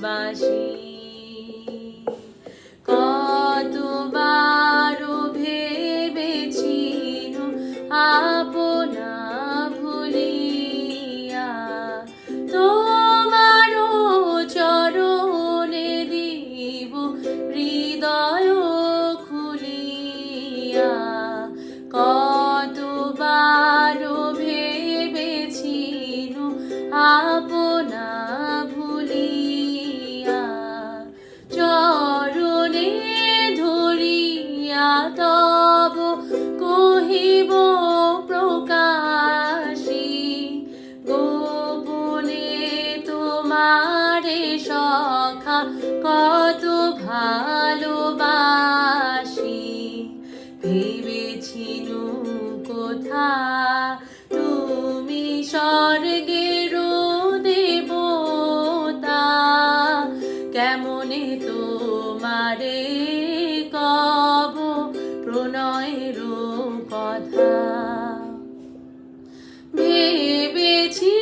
বাসি। কতবার ভেবেছি আপনা ভুলিয়া, তোমারও চরণে দিব হৃদয় খুলিয়া। কতবার ভেবেছি আপনা ভুলিয়া, চরণে ধরিয়া তব কহিব প্রকাশী, গোপনে তোমারে সখা কত ভালোবাসি। ভেবেছি কোথা তুমি স্বর্গেরও দেবতা, কেমনে তোমারে কব প্রণয়ের কথা। ভেবেছি